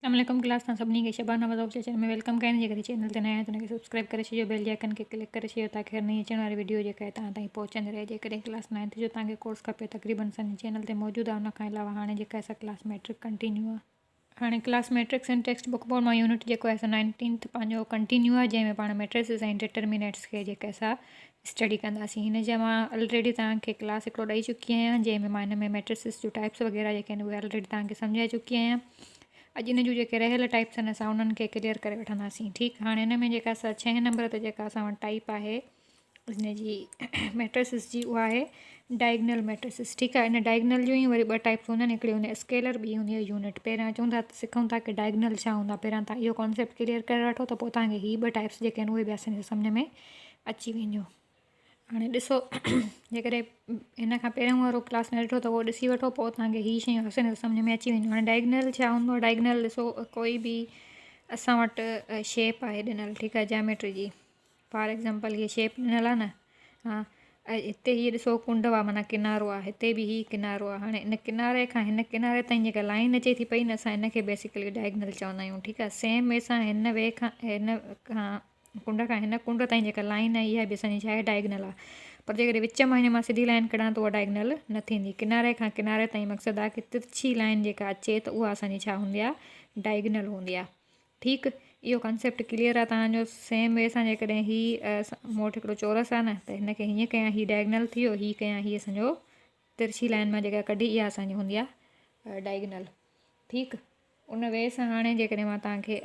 अस्सलाम क्लास तव्हां सभिनी खे शबाना वज़ाउब चैनल में वेलकम करण जे करे चैनल ते नया आहियो त सब्सक्राइब करे छॾियो, बेल जे आइकन खे क्लिक करे छॾियो ताकि हर नई अचण वारी वीडियो जेका आहे तव्हां ताईं पहुचंदी रहे। जेकॾहिं क्लास 9th जो तव्हांखे कोर्स खपे तक़रीबन असांजे चैनल ते मौजूदु आहे। उनखां अलावा हाणे जेका असां क्लास मैट्रिक कंटिन्यू आहे, हाणे class matrix and text book board मां यूनिट जेको आहे असां 19th पंहिंजो कंटिन्यू आहे, जंहिंमें पाण मैट्रिसेस ऐं डिटर्मिनेट्स खे जेके असां स्टडी कंदासीं। हिन जा मां ऑलरेडी तव्हांखे क्लास हिकिड़ो ॾेई चुकी आहियां, जंहिंमें मां हिन में मैट्रिसेस जो टाइप्स वग़ैरह जेके आहिनि उहे ऑलरेडी तव्हांखे सम्झाए चुकी आहियां। अॼु इन जूं जेके रहियल टाइप्स आहिनि असां उन्हनि खे क्लियर करे वठंदासीं। ठीकु, हाणे हिन में जेका असां 6 नंबर ते जेका असां वटि टाइप आहे हिन जी मैट्रिसिस जी, उहा आहे डायगनल मैट्रिसिस। ठीकु आहे, इन डायगनल जूं ई वरी ॿ टाइप्स हूंदा आहिनि, हिकिड़ी हूंदी आहे स्केलर, ॿी हूंदी आहे यूनिट। पहिरियां चऊं था सिखूं था कि डायगनल छा हूंदा, पहिरियां तव्हां इहो कॉन्सेप्ट क्लियर करे वठो त पोइ तव्हांखे हीअ ॿ टाइप्स जेके आहिनि उहे बि असांजे सम्झ में अची वेंदियूं। हाणे ॾिसो, जेकॾहिं हिन खां पहिरियों वारो क्लास न ॾिठो त उहो ॾिसी वठो, पोइ तव्हांखे हीअ शयूं असांजे सम्झ में अची वेंदियूं। हाणे डायगनल छा हूंदो आहे? डायगनल ॾिसो, कोई बि असां वटि शेप आहे ॾिनल, ठीकु आहे, जामेट्री जी। फॉर एग्ज़ाम्पल हीअ शेप ॾिनल आहे न, हा, हिते हीअ ॾिसो कुंड आहे, माना किनारो आहे, हिते बि हीअ किनारो आहे। हाणे इन किनारे खां हिन किनारे ताईं जेका लाइन अचे थी पई न, असां हिन खे बेसिकली डायगनल चवंदा आहियूं। ठीकु आहे, सेम वे सां हिन वे खां हिन खां कुंड खां हिन कुंड ताईं जेका लाइन आहे इहा बि असांजी छा आहे? डायगनल आहे। पर जेकॾहिं विच मां हिन मां सिधी लाइन कढां त उहा डायगनल न थींदी। किनारे खां किनारे ताईं मक़सदु आहे कि तिरछी लाइन जेका अचे त उहा असांजी छा हूंदी आहे? डायगनल हूंदी आहे। ठीकु, इहो कॉन्सेप्ट क्लियर आहे तव्हांजो। सेम वे सां जेकॾहिं मूं वटि हिकिड़ो चोरस आहे न, त हिन खे हीअं कयां, हीअ डायगनल थी वियो, हीअ कयां, हीअ असांजो तिरछी लाइन मां जेका कढी इहा असांजी हूंदी आहे डायगनल। ठीकु, उन वे सां हाणे जेकॾहिं मां तव्हांखे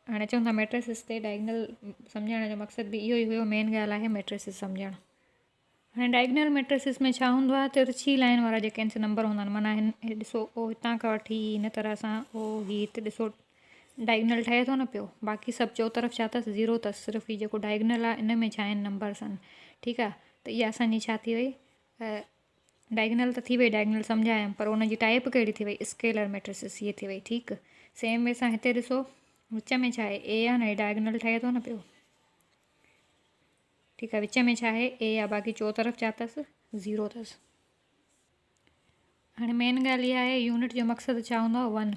हाणे चऊं था मैट्रिसिस ते डायगनल सम्झण जो मक़सदु बि इहो ई हुयो, मेन ॻाल्हि आहे मैट्रिसिस सम्झणु। हाणे डायगनल मैट्रिसिस में छा हूंदो आहे? तिरछी लाइन वारा जेके आहिनि नंबर हूंदा आहिनि, माना ॾिसो ओ हितां खां वठी हिन तरह सां ओ हीअ हिते ॾिसो डायगनल ठहे थो न पियो, बाक़ी सभु चौतरफ़ छा अथसि? ज़ीरो अथसि। सिर्फ़ु हीअ जेको डायगनल आहे इन में छा आहिनि? नंबर्स आहिनि। ठीकु आहे, त इहा असांजी छा थी वई? डायगनल त थी वई, डायगनल सम्झायमि, पर उनजी टाइप कहिड़ी थी वई? स्केलर मैट्रिसिस हीअ थी वई। ठीकु, सेम वे सां हिते ॾिसो विच में छा आहे? ए आहे न, हे डायगनल ठहे थो न पियो। ठीकु आहे, विच में छा आहे? ए आहे, बाक़ी चौतरफ़ छा अथसि? ज़ीरो अथसि। हाणे मेन ॻाल्हि इहा आहे, यूनिट जो मक़सदु छा हूंदो आहे? 1।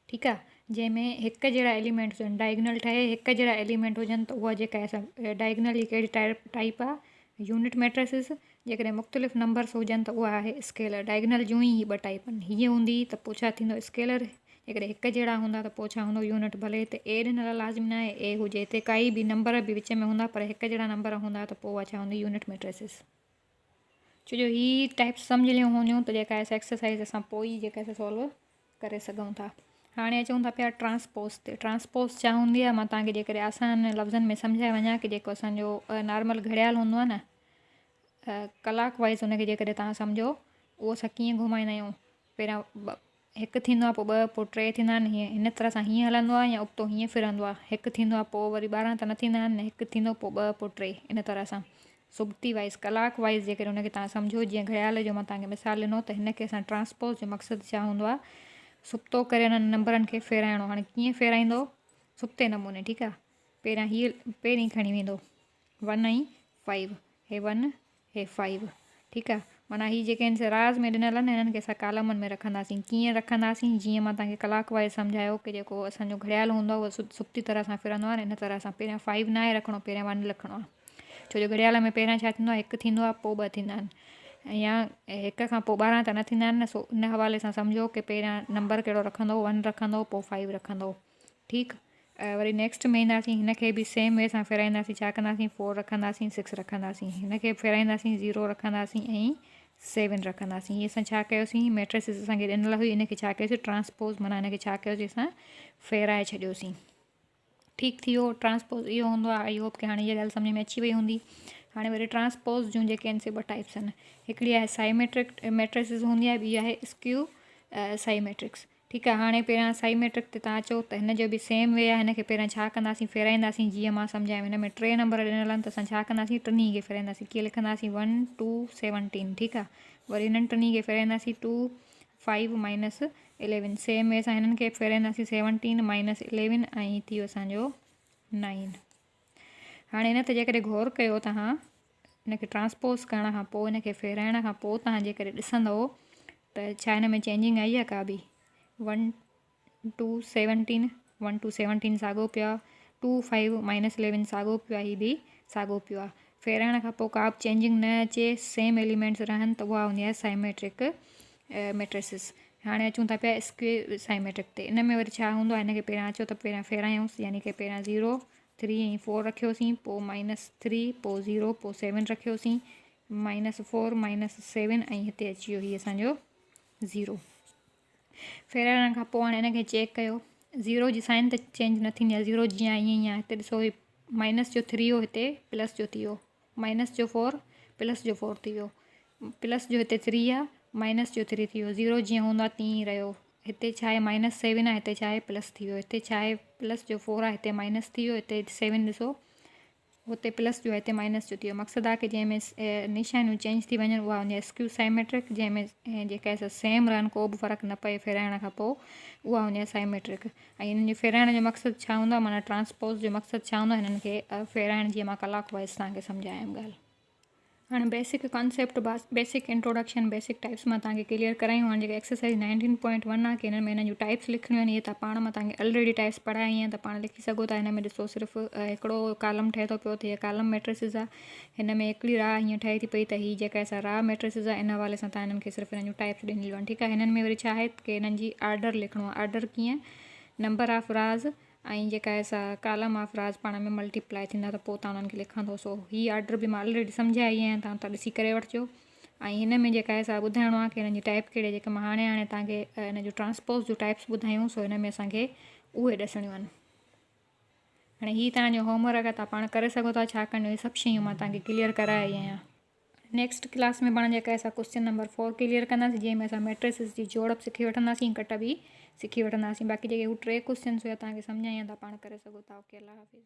ठीकु आहे, जंहिंमें हिकु जहिड़ा एलिमेंट्स हुजनि, डायगनल ठहे हिकु जहिड़ा एलिमेंट हुजनि, त उहा जेका आहे डायगनल जी कहिड़ी टाइप आहे? यूनिट मैट्रिसिस। जेकॾहिं मुख़्तलिफ़ नंबर्स हुजनि त उहा आहे स्केलर। डायगनल जूं ई ॿ टाइप आहिनि, हीअ हूंदी त पोइ छा थींदो? स्केलर। जेकॾहिं हिकु जहिड़ा हूंदा त पोइ छा हूंदो? यूनिट। भले हिते ए ॾिनल लाज़मी न आहे ए हुजे, हिते काई बि नंबर बि विच में हूंदा, पर हिकु जहिड़ा नंबर हूंदा त पोइ उहा छा हूंदी? यूनिट मैट्रिसिस। छो जो ही टाइप्स सम्झ लियूं हूंदियूं त जेका आहे एक्सरसाइज़ असां पोइ ई जेका आहे सॉल्व करे सघूं था। हाणे अचूं था पिया ट्रांसपोज़ ते। ट्रांसपोज़ छा हूंदी आहे? मां तव्हांखे जेकॾहिं आसान लफ़्ज़नि में सम्झाए वञा कि जेको असांजो नॉर्मल घड़ियाल हूंदो आहे न, कलाक वाइज़ हुनखे जेकॾहिं तव्हां सम्झो, उहो असां कीअं घुमाईंदा आहियूं? पहिरियां हिकु थींदो आहे, पोइ ॿ, पोइ टे थींदा आहिनि, हीअं हिन तरह सां हीअं हलंदो आहे, या उबतो हीअं फिरंदो आहे। हिकु थींदो आहे, पोइ वरी 12 त न थींदा आहिनि, हिकु थींदो, पोइ ॿ, पोइ टे, इन तरह सां सुबती वाइज़ कलाक वाइज़ जेकॾहिं हुनखे तव्हां सम्झो। जीअं घड़ियाल जो मां तव्हांखे मिसाल ॾिनो, त हिन खे असां ट्रांसपोज़ जो मक़सदु छा हूंदो आहे? सुबतो करे हुननि नंबरनि खे फेराइणो। हाणे कीअं फेराईंदो? सुबते नमूने। ठीकु आहे, पहिरियां हीअ पहिरीं खणी वेंदो 1 ऐं 5, हे 1 हे 5। ठीकु आहे, माना हीअ जेके आहिनि राज़ में ॾिनल आहिनि, हिननि खे असां कालमनि में रखंदासीं। कीअं रखंदासीं? जीअं मां तव्हांखे कलाक वाइज़ सम्झायो कि जेको असांजो घड़ियाल हूंदो आहे उहो सुबती तरह सां फिरंदो आहे। इन तरह सां पहिरियां 5 न आहे रखिणो, पहिरियां 1 लिखिणो आहे। छो जो घड़ियाल में पहिरियां छा थींदो आहे? हिकु थींदो आहे, पोइ ॿ थींदा आहिनि, या हिक खां पोइ 12 त न थींदा आहिनि न। सो इन हवाले सां सम्झो कि पहिरियां नंबर कहिड़ो रखंदो? 1 रखंदो, पोइ 5 रखंदो। ठीकु, वरी नेक्स्ट में ईंदासीं, हिन खे बि सेम वे सां फेराईंदासीं। छा कंदासीं? 4 रखंदासीं, 6 रखंदासीं, हिन खे फेराईंदासीं, 0 रखंदासीं ऐं 7 रखंदासीं। हीअ असां छा कयोसीं? मैट्रिसिस असांखे ॾिनल हुई, इन खे छा कयोसीं? ट्रांसपोज़, माना हिन खे छा कयोसीं? असां फेराए छॾियोसीं। ठीकु थी वियो, ट्रांसपोज़ इहो हूंदो आहे। आई होप कि हाणे इहा ॻाल्हि सम्झ में अची वई हूंदी। हाणे वरी ट्रांसपोज़ जूं जेके आहिनि से ॿ टाइप्स आहिनि। हिकिड़ी आहे साइमेट्रिक मैट्रिसिस हूंदी आहे, ॿी आहे स्क्यू साइमेट्रिक्स। ठीकु आहे, हाणे पहिरियां साइमेट्रिक ते तव्हां अचो त हिन जो बि सेम वे आहे। हिन खे पहिरियां छा कंदासीं? फेराईंदासीं। जीअं मां सम्झायो, हिन में 3 नंबर ॾिनल आहिनि, त असां छा कंदासीं? टिनी खे फेराईंदासीं। कीअं लिखंदासीं? 1 2 17। ठीकु आहे, वरी हिननि टिनी खे फेराईंदासीं। 2 5 -11। सेम वे सां हिननि खे फेराईंदासीं। 17 -11 ऐं थी वियो असांजो 9। हाणे हिन ते जेकॾहिं गौर कयो तव्हां, हिनखे ट्रांसपोज़ करण खां पोइ, हिनखे फेराइण खां पोइ तव्हां जेकॾहिं ॾिसंदव त छा हिन में चेंजिंग आई आहे का बि? 1 2 17 1 2 17 साॻियो पियो आहे 2 5 -11 साॻियो पियो आहे, हीअ बि साॻियो पियो आहे। फेराइण खां पोइ का बि चेंजिंग न अचे, सेम एलिमेंट्स रहनि, त उहा हूंदी आहे साइमेट्रिक मैट्रिसिस। हाणे अचूं था पिया स्क्वेयर साइमेट्रिक ते। इन में वरी छा हूंदो आहे, हिन खे पहिरियां अचो त पहिरियां फेरायूंसि, यानी कि पहिरियां 0 3 ऐं 4 रखियोसीं, पोइ -3 पोइ 0 पोइ 7 रखियोसीं, -4 -7 ऐं हिते अची वियो हीअ असांजो 0। फेराइण खां पोइ हाणे हिन खे चेक कयो, 0 जी साइन त चेंज न थींदी आहे, 0 जीअं ईअं ई आहे। हिते ॾिसो -3 हो हिते प्लस जो थी वियो, -4 प्लस जो 4 थी वियो, प्लस जो हिते 3 आहे -3 थी वियो, 0 जीअं हूंदो आहे तीअं ई रहियो। हिते छा आहे -7 आहे, हिते छा आहे प्लस थी वियो, हिते छा आहे प्लस जो 4 आहे, हिते माइनस थी वियो, हिते 7 ॾिसो हुते प्लस जो आहे, हिते माइनस जो थी वियो। मक़सदु आहे कि जंहिंमें निशानियूं चेंज थी वञनि उहा हूंदी आहे स्क्यू साइमेट्रिक, जंहिंमें जेका सेम रहनि, को बि फ़र्क़ु न पए फेराइण खां पोइ, उहा हूंदी आहे साइमेट्रिक। ऐं हिननि जो फेराइण जो मक़सदु छा हूंदो आहे, माना ट्रांसपोज़ जो मक़सदु छा हूंदो आहे, हिननि खे फेराइण जी मां कलाक वाइज़ तव्हांखे सम्झायमि ॻाल्हि। हाणे basic concept, basic introduction, basic types मां तव्हांखे क्लियर करायूं। हाणे जेके एक्सरसाइज 19.1 आहे कि हिन में हिननि जूं टाइप्स लिखणियूं आहिनि, इहे त पाण मां तव्हांखे ऑलरेडी टाइप्स पढ़ाई आहिनि, त पाण लिखी सघो था। हिन में ॾिसो सिर्फ़ु हिकिड़ो कालम ठहे थो पियो, त हीअ कालम मैट्रिसिस आहे। हिन में हिकिड़ी राह हीअं ठहे थी पई, त हीअ जेका असां राह मैट्रिसिस आहे, इन हवाले सां तव्हां हिननि खे सिर्फ़ु हिननि जूं टाइप्स ॾिनियूं आहिनि, ठीकु आहे। हिननि में वरी छा आहे कि हिननि जी आर्डर लिखिणो आहे, आर्डर कीअं, नंबर ऑफ राज़ ऐं जेका आहे कालम ऑफ राज़ पाण में मल्टीप्लाई थींदा, त पोइ तव्हां उन्हनि खे लिखंदो। सो हीअ आर्डर बि मां ऑलरेडी सम्झाई आहियां, तव्हां त ॾिसी करे वठिजो। ऐं हिन में जेका आहे ॿुधाइणो आहे कि हिननि जी टाइप कहिड़े, जेके मां हाणे तव्हांखे हिन जो ट्रांसपोज़ जो टाइप्स ॿुधायूं, सो हिन में असांखे उहे ॾसणियूं आहिनि। हाणे हीअ तव्हांजो होमवर्क आहे, तव्हां पाण करे सघो था, छाकाणि इहे सभु शयूं मां तव्हांखे क्लियर कराए आई आहियां। नेक्स्ट क्लास में पाण जेका असां क्वेश्चन नंबर 4 क्लियर कंदासीं, जंहिंमें असां मैट्रिसिस जी जोड़प सिखी वठंदासीं, कट बि सिखी वठंदासीं। बाक़ी जेके हू 3 क्वेश्चन हुया तव्हांखे सम्झाया, तव्हां पाण करे सघो था। ओके, अल्लाह हाफ़िज़।